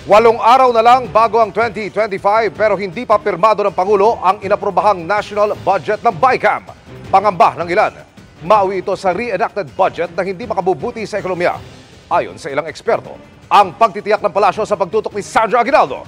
8 araw na lang bago ang 2025 pero hindi pa pirmado ng Pangulo ang inaprobahang national budget ng BICAM. Pangamba ng ilan, mauwi ito sa reenacted budget na hindi makabubuti sa ekonomiya. Ayon sa ilang eksperto, ang pagtitiyak ng palasyo sa pagtutok ni Sandra Aguinaldo.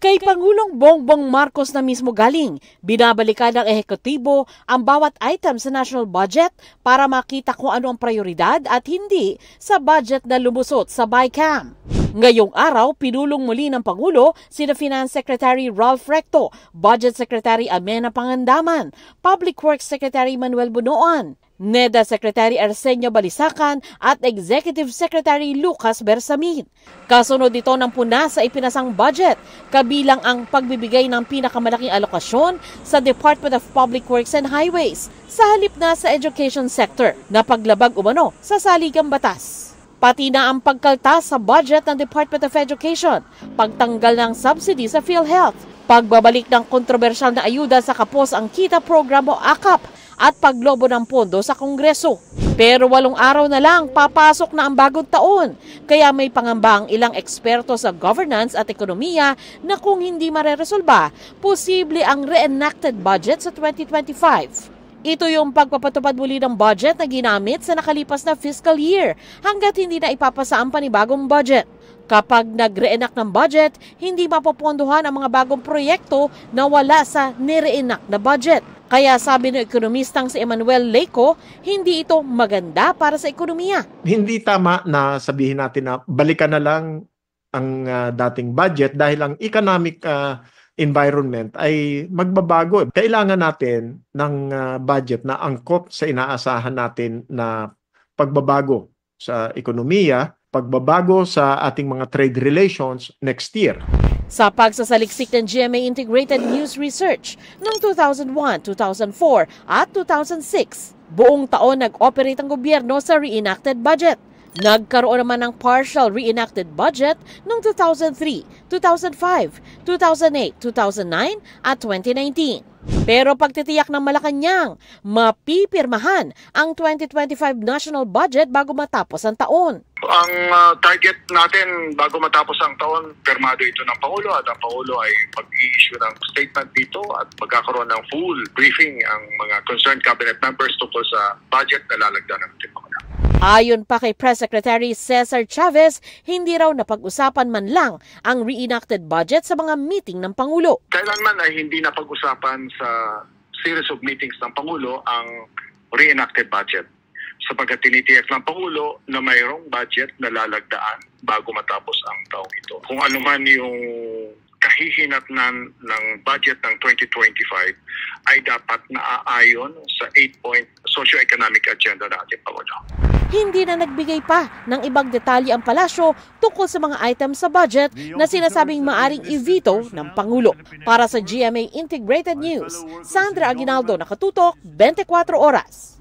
Kay Pangulong Bongbong Marcos na mismo galing, binabalikan ng ehekutibo ang bawat item sa national budget para makita kung ano ang prioridad at hindi sa budget na lumusot sa BICAM. Ngayong araw, pinulong muli ng Pangulo sina Finance Secretary Ralph Recto, Budget Secretary Amena Pangandaman, Public Works Secretary Manuel Bunoan, NEDA Secretary Arsenio Balisacan at Executive Secretary Lucas Bersamin. Kasunod ito ng puna sa ipinasang budget, kabilang ang pagbibigay ng pinakamalaking alokasyon sa Department of Public Works and Highways sa halip na sa education sector na paglabag umano sa saligang batas. Pati na ang pagkaltas sa budget ng Department of Education, pagtanggal ng subsidy sa PhilHealth, pagbabalik ng kontrobersyal na ayuda sa Kapos ang Kita Program o AKAP, at paglobo ng pondo sa Kongreso. Pero 8 araw na lang, papasok na ang bagong taon. Kaya may pangamba ang ilang eksperto sa governance at ekonomiya na kung hindi mareresolba, posible ang reenacted budget sa 2025. Ito yung pagpapatupad muli ng budget na ginamit sa nakalipas na fiscal year hanggat hindi na ipapasa ang panibagong budget. Kapag nag-reenact ng budget, hindi mapopondohan ang mga bagong proyekto na wala sa nireenact na budget. Kaya sabi ng ekonomistang si Emmanuel Leco, hindi ito maganda para sa ekonomiya. Hindi tama na sabihin natin na balikan na lang ang dating budget dahil ang economic environment ay magbabago. Kailangan natin ng budget na angkop sa inaasahan natin na pagbabago sa ekonomiya, pagbabago sa ating mga trade relations next year. Sa pagsasaliksik ng GMA Integrated News Research noong 2001, 2004 at 2006, buong taon nag-operate ang gobyerno sa reenacted budget. Nagkaroon naman ng partial reenacted budget noong 2003, 2005, 2008, 2009 at 2019. Pero pagtitiyak ng Malacanang, mapipirmahan ang 2025 national budget bago matapos ang taon. Ang target natin bago matapos ang taon, permado ito ng Pangulo at ang Pangulo ay mag-i-issue ng statement dito at magkakaroon ng full briefing ang mga concerned cabinet members tungkol sa budget na lalagda ng ating Pangulo. Ayon pa kay Press Secretary Cesar Chavez, hindi raw napag-usapan man lang ang reenacted budget sa mga meeting ng Pangulo. Kailanman ay hindi napag-usapan sa series of meetings ng Pangulo ang reenacted budget, sapagkat tinitiyak ng Pangulo na mayroong budget na lalagdaan bago matapos ang taong ito. Kung ano man yung kahihinatnan ng budget ng 2025 ay dapat naaayon sa 8-point socio-economic agenda ng ating Pangulo. Hindi na nagbigay pa ng ibang detalye ang palasyo tungkol sa mga items sa budget na sinasabing maaring i-veto ng Pangulo. Para sa GMA Integrated News, Sandra Aguinaldo, nakatutok, 24 oras.